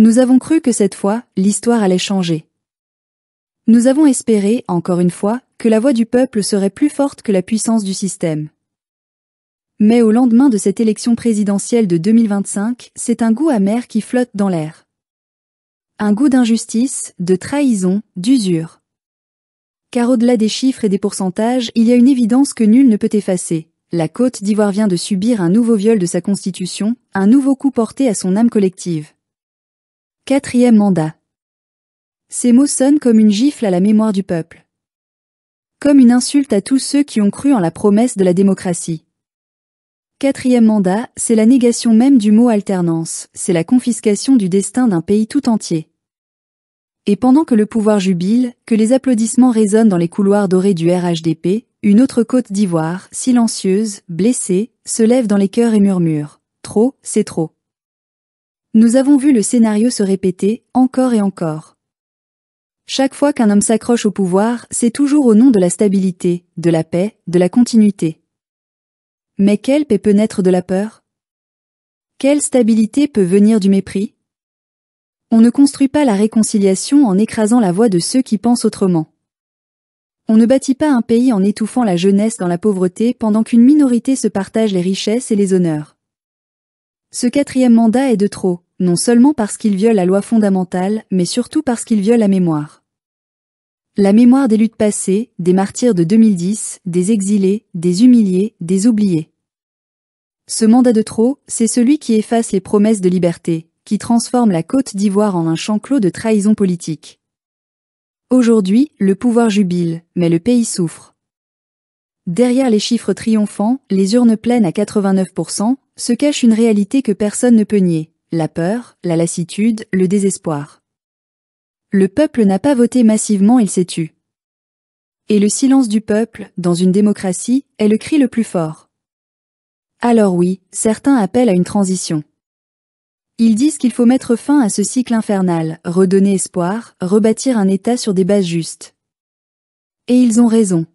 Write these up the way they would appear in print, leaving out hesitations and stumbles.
Nous avons cru que cette fois, l'histoire allait changer. Nous avons espéré, encore une fois, que la voix du peuple serait plus forte que la puissance du système. Mais au lendemain de cette élection présidentielle de 2025, c'est un goût amer qui flotte dans l'air. Un goût d'injustice, de trahison, d'usure. Car au-delà des chiffres et des pourcentages, il y a une évidence que nul ne peut effacer. La Côte d'Ivoire vient de subir un nouveau viol de sa constitution, un nouveau coup porté à son âme collective. 4e mandat. Ces mots sonnent comme une gifle à la mémoire du peuple. Comme une insulte à tous ceux qui ont cru en la promesse de la démocratie. 4e mandat, c'est la négation même du mot alternance, c'est la confiscation du destin d'un pays tout entier. Et pendant que le pouvoir jubile, que les applaudissements résonnent dans les couloirs dorés du RHDP, une autre Côte d'Ivoire, silencieuse, blessée, se lève dans les cœurs et murmure « Trop, c'est trop ». Nous avons vu le scénario se répéter, encore et encore. Chaque fois qu'un homme s'accroche au pouvoir, c'est toujours au nom de la stabilité, de la paix, de la continuité. Mais quelle paix peut naître de la peur? Quelle stabilité peut venir du mépris? On ne construit pas la réconciliation en écrasant la voix de ceux qui pensent autrement. On ne bâtit pas un pays en étouffant la jeunesse dans la pauvreté pendant qu'une minorité se partage les richesses et les honneurs. Ce 4e mandat est de trop, non seulement parce qu'il viole la loi fondamentale, mais surtout parce qu'il viole la mémoire. La mémoire des luttes passées, des martyrs de 2010, des exilés, des humiliés, des oubliés. Ce mandat de trop, c'est celui qui efface les promesses de liberté, qui transforme la Côte d'Ivoire en un champ clos de trahison politique. Aujourd'hui, le pouvoir jubile, mais le pays souffre. Derrière les chiffres triomphants, les urnes pleines à 89%, se cache une réalité que personne ne peut nier, la peur, la lassitude, le désespoir. Le peuple n'a pas voté massivement, il s'est tu. Et le silence du peuple, dans une démocratie, est le cri le plus fort. Alors oui, certains appellent à une transition. Ils disent qu'il faut mettre fin à ce cycle infernal, redonner espoir, rebâtir un État sur des bases justes. Et ils ont raison.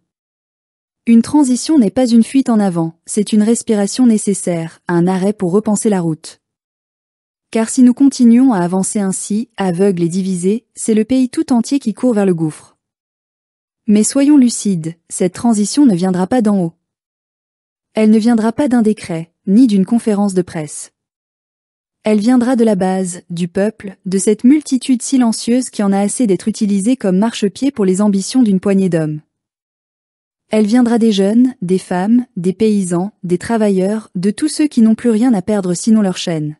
Une transition n'est pas une fuite en avant, c'est une respiration nécessaire, un arrêt pour repenser la route. Car si nous continuons à avancer ainsi, aveugles et divisés, c'est le pays tout entier qui court vers le gouffre. Mais soyons lucides, cette transition ne viendra pas d'en haut. Elle ne viendra pas d'un décret, ni d'une conférence de presse. Elle viendra de la base, du peuple, de cette multitude silencieuse qui en a assez d'être utilisée comme marchepied pour les ambitions d'une poignée d'hommes. Elle viendra des jeunes, des femmes, des paysans, des travailleurs, de tous ceux qui n'ont plus rien à perdre sinon leur chaîne.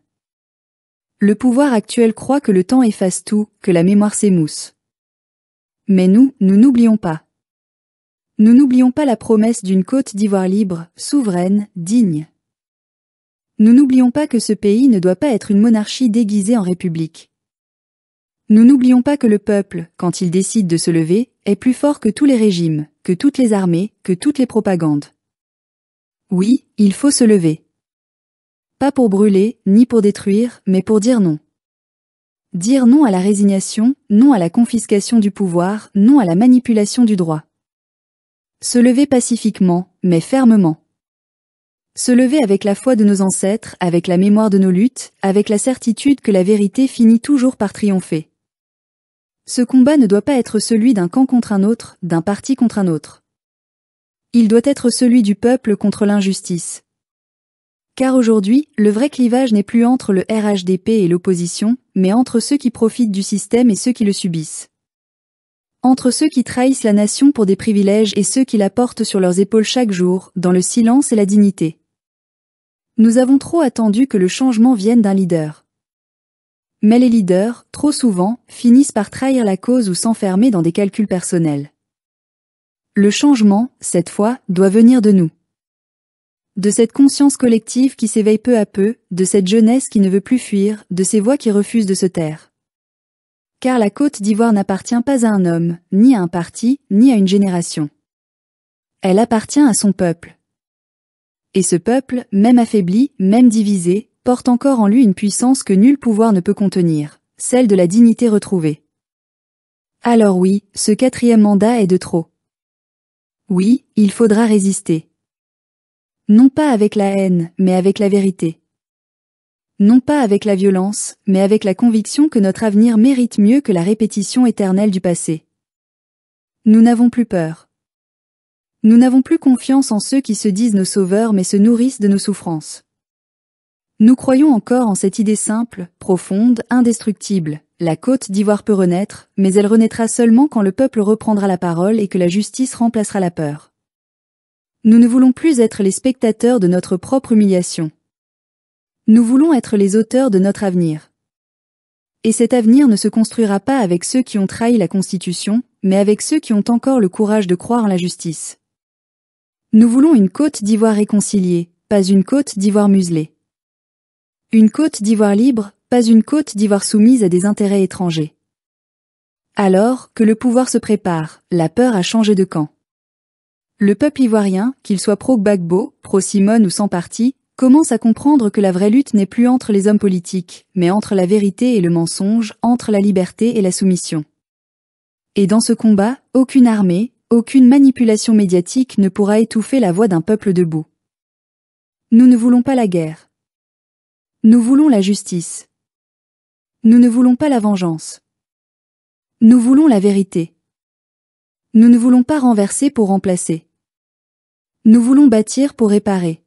Le pouvoir actuel croit que le temps efface tout, que la mémoire s'émousse. Mais nous n'oublions pas. Nous n'oublions pas la promesse d'une Côte d'Ivoire libre, souveraine, digne. Nous n'oublions pas que ce pays ne doit pas être une monarchie déguisée en république. Nous n'oublions pas que le peuple, quand il décide de se lever, est plus fort que tous les régimes, que toutes les armées, que toutes les propagandes. Oui, il faut se lever. Pas pour brûler, ni pour détruire, mais pour dire non. Dire non à la résignation, non à la confiscation du pouvoir, non à la manipulation du droit. Se lever pacifiquement, mais fermement. Se lever avec la foi de nos ancêtres, avec la mémoire de nos luttes, avec la certitude que la vérité finit toujours par triompher. Ce combat ne doit pas être celui d'un camp contre un autre, d'un parti contre un autre. Il doit être celui du peuple contre l'injustice. Car aujourd'hui, le vrai clivage n'est plus entre le RHDP et l'opposition, mais entre ceux qui profitent du système et ceux qui le subissent. Entre ceux qui trahissent la nation pour des privilèges et ceux qui la portent sur leurs épaules chaque jour, dans le silence et la dignité. Nous avons trop attendu que le changement vienne d'un leader. Mais les leaders, trop souvent, finissent par trahir la cause ou s'enfermer dans des calculs personnels. Le changement, cette fois, doit venir de nous. De cette conscience collective qui s'éveille peu à peu, de cette jeunesse qui ne veut plus fuir, de ces voix qui refusent de se taire. Car la Côte d'Ivoire n'appartient pas à un homme, ni à un parti, ni à une génération. Elle appartient à son peuple. Et ce peuple, même affaibli, même divisé, porte encore en lui une puissance que nul pouvoir ne peut contenir, celle de la dignité retrouvée. Alors oui, ce 4e mandat est de trop. Oui, il faudra résister. Non pas avec la haine, mais avec la vérité. non pas avec la violence, mais avec la conviction que notre avenir mérite mieux que la répétition éternelle du passé. Nous n'avons plus peur. Nous n'avons plus confiance en ceux qui se disent nos sauveurs mais se nourrissent de nos souffrances. Nous croyons encore en cette idée simple, profonde, indestructible. La Côte d'Ivoire peut renaître, mais elle renaîtra seulement quand le peuple reprendra la parole et que la justice remplacera la peur. Nous ne voulons plus être les spectateurs de notre propre humiliation. Nous voulons être les auteurs de notre avenir. Et cet avenir ne se construira pas avec ceux qui ont trahi la Constitution, mais avec ceux qui ont encore le courage de croire en la justice. Nous voulons une Côte d'Ivoire réconciliée, pas une Côte d'Ivoire muselée. Une Côte d'Ivoire libre, pas une Côte d'Ivoire soumise à des intérêts étrangers. Alors que le pouvoir se prépare, la peur a changé de camp. Le peuple ivoirien, qu'il soit pro-Gbagbo, pro-Simone ou sans parti, commence à comprendre que la vraie lutte n'est plus entre les hommes politiques, mais entre la vérité et le mensonge, entre la liberté et la soumission. Et dans ce combat, aucune armée, aucune manipulation médiatique ne pourra étouffer la voix d'un peuple debout. Nous ne voulons pas la guerre. Nous voulons la justice. Nous ne voulons pas la vengeance. Nous voulons la vérité. Nous ne voulons pas renverser pour remplacer. Nous voulons bâtir pour réparer.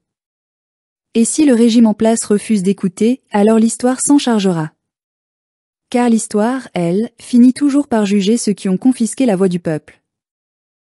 Et si le régime en place refuse d'écouter, alors l'histoire s'en chargera. Car l'histoire, elle, finit toujours par juger ceux qui ont confisqué la voix du peuple.